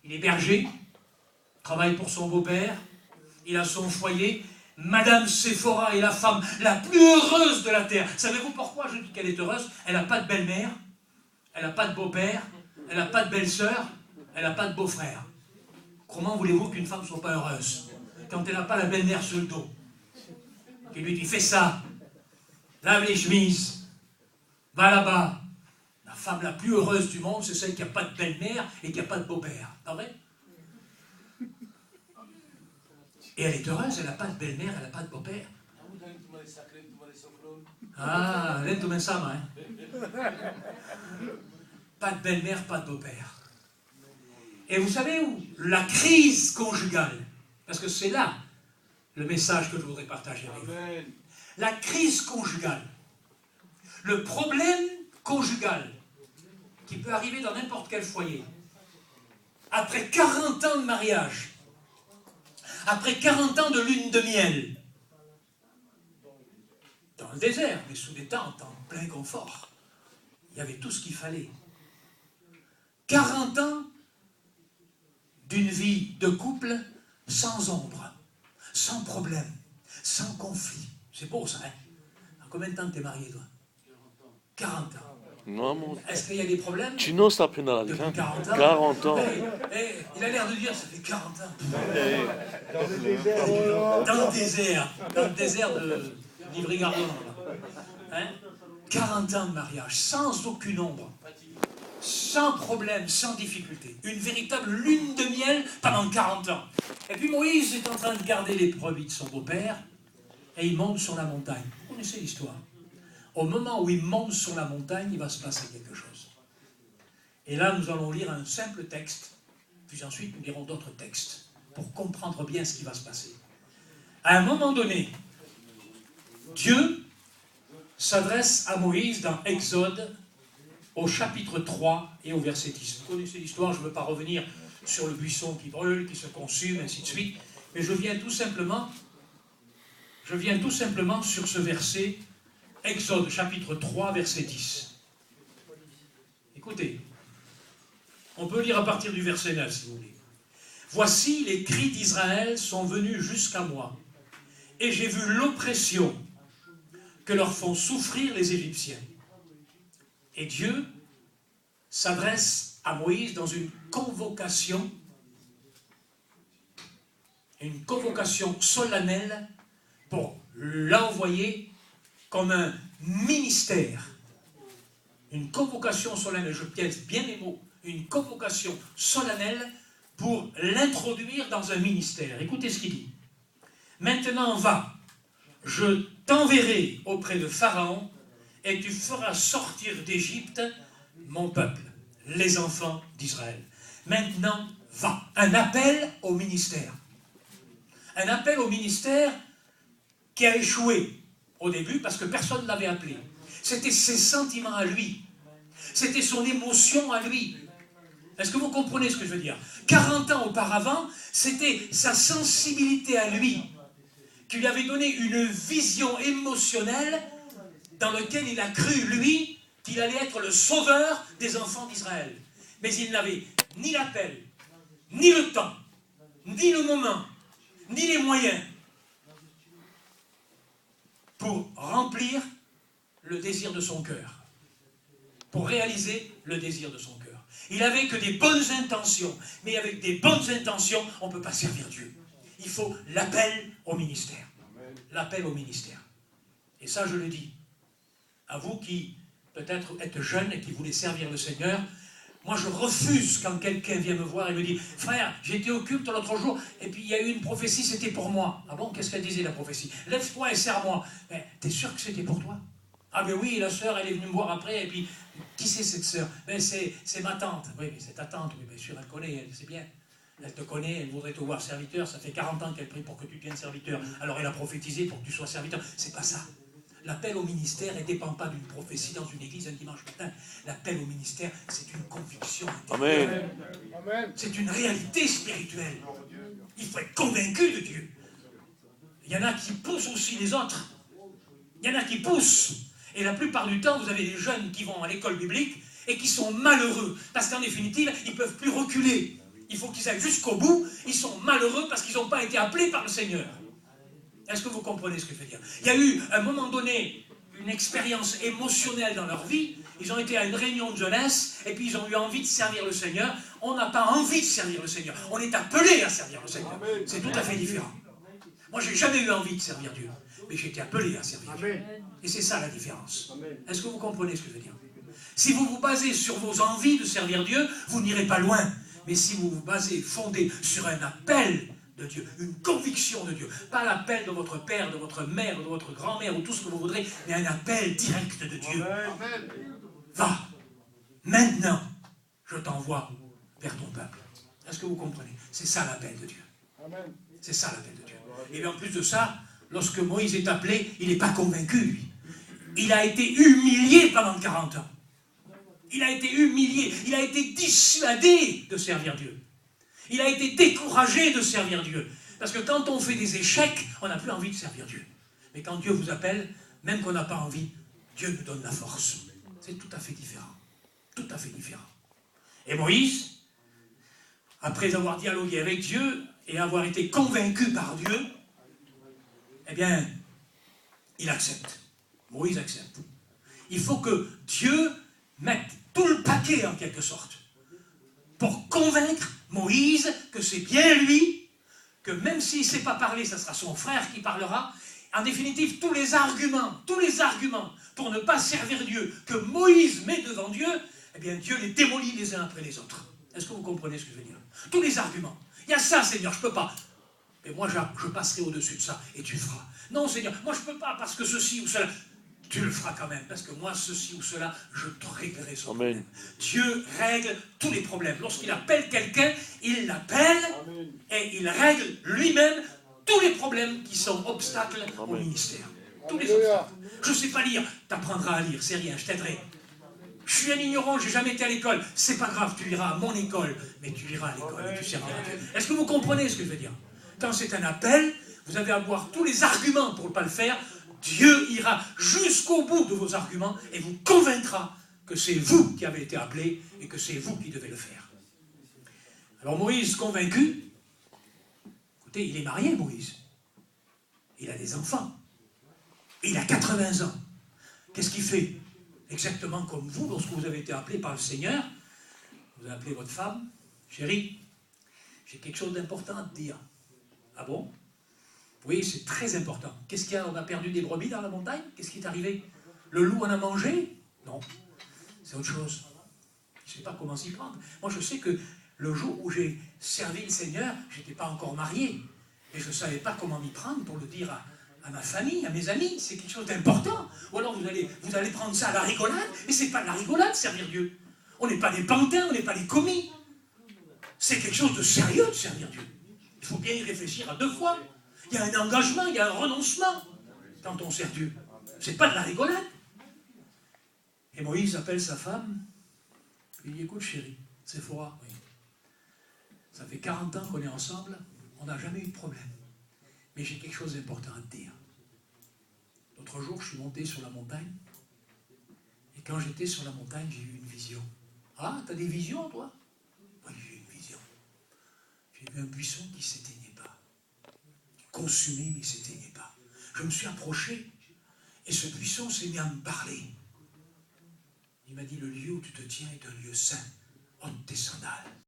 Il est berger, travaille pour son beau-père, il a son foyer. Madame Séphora est la femme la plus heureuse de la terre. Savez-vous pourquoi je dis qu'elle est heureuse? Elle n'a pas de belle-mère, elle n'a pas de beau-père, elle n'a pas de belle-sœur, elle n'a pas de beau-frère. Comment voulez-vous qu'une femme ne soit pas heureuse quand elle n'a pas la belle-mère sur le dos, qui lui dit fais ça, lave les chemises, va là-bas. La femme la plus heureuse du monde, c'est celle qui n'a pas de belle-mère et qui n'a pas de beau-père. Pas vrai? Et elle est heureuse, elle n'a pas de belle-mère, elle n'a pas de beau-père. Ah, lento mensama, hein? Pas de belle-mère, pas de beau-père. Et vous savez où? La crise conjugale. Parce que c'est là le message que je voudrais partager avec vous. La crise conjugale. Le problème conjugal qui peut arriver dans n'importe quel foyer. Après 40 ans de mariage, après 40 ans de lune de miel, dans le désert, mais sous des tentes, en plein confort, il y avait tout ce qu'il fallait. 40 ans d'une vie de couple sans ombre, sans problème, sans conflit. C'est beau ça, hein? En combien de temps t'es marié, toi? 40 ans. Non, Est-ce qu'il y a des problèmes? Tu n'oses pas prendre la Depuis différence. 40 ans. 40 ans. Il a l'air de dire, ça fait 40 ans. Dans le désert. Dans le désert de Livry-Gardon. Hein? 40 ans de mariage, sans aucune ombre, sans problème, sans difficulté. Une véritable lune de miel pendant 40 ans. Et puis Moïse est en train de garder les brebis de son beau-père, et il monte sur la montagne. Vous connaissez l'histoire. Au moment où il monte sur la montagne, il va se passer quelque chose. Et là, nous allons lire un simple texte, puis ensuite nous lirons d'autres textes, pour comprendre bien ce qui va se passer. À un moment donné, Dieu s'adresse à Moïse dans Exode, au chapitre 3 et au verset 10. Vous connaissez l'histoire, je ne veux pas revenir sur le buisson qui brûle, qui se consume, ainsi de suite, mais je viens tout simplement sur ce verset, Exode, chapitre 3, verset 10. Écoutez, on peut lire à partir du verset 9, si vous voulez. « Voici les cris d'Israël sont venus jusqu'à moi, et j'ai vu l'oppression que leur font souffrir les Égyptiens. » Et Dieu s'adresse à Moïse dans une convocation solennelle pour l'envoyer comme un ministère. Une convocation solennelle, je pièce bien les mots, une convocation solennelle pour l'introduire dans un ministère. Écoutez ce qu'il dit. « Maintenant va, je t'enverrai auprès de Pharaon et tu feras sortir d'Égypte mon peuple, les enfants d'Israël. Maintenant va. » Un appel au ministère. Un appel au ministère qui a échoué au début parce que personne ne l'avait appelé. C'était ses sentiments à lui. C'était son émotion à lui. Est-ce que vous comprenez ce que je veux dire? 40 ans auparavant, c'était sa sensibilité à lui qui lui avait donné une vision émotionnelle dans laquelle il a cru, lui, qu'il allait être le sauveur des enfants d'Israël. Mais il n'avait ni l'appel, ni le temps, ni le moment, ni les moyens pour remplir le désir de son cœur, pour réaliser le désir de son cœur. Il n'avait que des bonnes intentions, mais avec des bonnes intentions, on ne peut pas servir Dieu. Il faut l'appel au ministère. L'appel au ministère. Et ça, je le dis. À vous qui, peut-être, êtes jeunes et qui voulez servir le Seigneur, moi, je refuse quand quelqu'un vient me voir et me dit « Frère, j'étais au culte l'autre jour, et puis il y a eu une prophétie, c'était pour moi. » Ah bon, qu'est-ce qu'elle disait, la prophétie? « Lève-toi et serre-moi. » Mais t'es sûr que c'était pour toi? Ah ben oui, la sœur, elle est venue me voir après, et puis, qui c'est cette sœur? Ben c'est ma tante. Oui, mais c'est ta tante, oui, bien sûr, elle connaît, elle sait bien. Elle te connaît, elle voudrait te voir serviteur, ça fait 40 ans qu'elle prie pour que tu deviennes serviteur. Alors elle a prophétisé pour que tu sois serviteur. C'est pas ça. L'appel au ministère ne dépend pas d'une prophétie dans une église un dimanche matin. L'appel au ministère, c'est une conviction intérieure. Amen. C'est une réalité spirituelle. Il faut être convaincu de Dieu. Il y en a qui poussent aussi les autres. Il y en a qui poussent. Et la plupart du temps, vous avez des jeunes qui vont à l'école biblique et qui sont malheureux. Parce qu'en définitive, ils ne peuvent plus reculer. Il faut qu'ils aillent jusqu'au bout. Ils sont malheureux parce qu'ils n'ont pas été appelés par le Seigneur. Est-ce que vous comprenez ce que je veux dire? Il y a eu, à un moment donné, une expérience émotionnelle dans leur vie. Ils ont été à une réunion de jeunesse, et puis ils ont eu envie de servir le Seigneur. On n'a pas envie de servir le Seigneur. On est appelé à servir le Seigneur. C'est tout à fait différent. Moi, j'ai jamais eu envie de servir Dieu, mais j'ai été appelé à servir Dieu. Et c'est ça la différence. Est-ce que vous comprenez ce que je veux dire? Si vous vous basez sur vos envies de servir Dieu, vous n'irez pas loin. Mais si vous vous basez, fondez sur un appel de Dieu, une conviction de Dieu, pas l'appel de votre père, de votre mère, de votre grand-mère, ou tout ce que vous voudrez, mais un appel direct de Dieu. Va, maintenant, je t'envoie vers ton peuple. Est-ce que vous comprenez? C'est ça l'appel de Dieu. C'est ça l'appel de Dieu. Et bien en plus de ça, lorsque Moïse est appelé, il n'est pas convaincu, lui. Il a été humilié pendant 40 ans. Il a été humilié, il a été dissuadé de servir Dieu. Il a été découragé de servir Dieu. Parce que quand on fait des échecs, on n'a plus envie de servir Dieu. Mais quand Dieu vous appelle, même qu'on n'a pas envie, Dieu nous donne la force. C'est tout à fait différent. Tout à fait différent. Et Moïse, après avoir dialogué avec Dieu et avoir été convaincu par Dieu, eh bien, il accepte. Moïse accepte. Il faut que Dieu mette tout le paquet en quelque sorte pour convaincre Moïse que c'est bien lui, que même s'il ne sait pas parler, ça sera son frère qui parlera. En définitive, tous les arguments pour ne pas servir Dieu que Moïse met devant Dieu, eh bien Dieu les démolit les uns après les autres. Est-ce que vous comprenez ce que je veux dire? Tous les arguments. Il y a ça, Seigneur, je ne peux pas. Mais moi, je passerai au-dessus de ça et tu feras. Non, Seigneur, moi je ne peux pas parce que ceci ou cela. Tu le feras quand même, parce que moi, ceci ou cela, je te réglerai son problème. Dieu règle tous les problèmes. Lorsqu'il appelle quelqu'un, il l'appelle et il règle lui-même tous les problèmes qui sont obstacles au ministère. Tous les obstacles. Je ne sais pas lire, tu apprendras à lire, c'est rien, je t'aiderai. Je suis un ignorant, je n'ai jamais été à l'école. C'est pas grave, tu iras à mon école, mais tu iras à l'école et tu serviras Dieu. Est-ce que vous comprenez ce que je veux dire? Quand c'est un appel, vous avez à avoir tous les arguments pour ne pas le faire. Dieu ira jusqu'au bout de vos arguments et vous convaincra que c'est vous qui avez été appelé et que c'est vous qui devez le faire. Alors Moïse, convaincu, écoutez, il est marié, Moïse. Il a des enfants. Il a 80 ans. Qu'est-ce qu'il fait? Exactement comme vous, lorsque vous avez été appelé par le Seigneur, vous avez appelé votre femme, chérie, j'ai quelque chose d'important à te dire. Ah bon? Oui, c'est très important. Qu'est-ce qu'il y a? On a perdu des brebis dans la montagne? Qu'est-ce qui est arrivé? Le loup en a mangé? Non, c'est autre chose. Je ne sais pas comment s'y prendre. Moi, je sais que le jour où j'ai servi le Seigneur, je n'étais pas encore marié. Et je ne savais pas comment m'y prendre pour le dire à ma famille, à mes amis. C'est quelque chose d'important. Ou alors vous allez prendre ça à la rigolade. Mais ce n'est pas de la rigolade, servir Dieu. On n'est pas des pantins, on n'est pas des commis. C'est quelque chose de sérieux de servir Dieu. Il faut bien y réfléchir à 2 fois. Il y a un engagement, il y a un renoncement quand on sert Dieu. Ce n'est pas de la rigolade. Et Moïse appelle sa femme, il dit, écoute chérie, Séphora, oui. Ça fait 40 ans qu'on est ensemble, on n'a jamais eu de problème. Mais j'ai quelque chose d'important à te dire. L'autre jour, je suis monté sur la montagne, et quand j'étais sur la montagne, j'ai eu une vision. Ah, t'as des visions, toi? Oui, j'ai eu une vision. J'ai vu un buisson qui s'éteignait pas. Consumé, mais il ne s'éteignait pas. Je me suis approché, et ce buisson s'est mis à me parler. Il m'a dit, le lieu où tu te tiens est un lieu saint. Ôte tes sandales.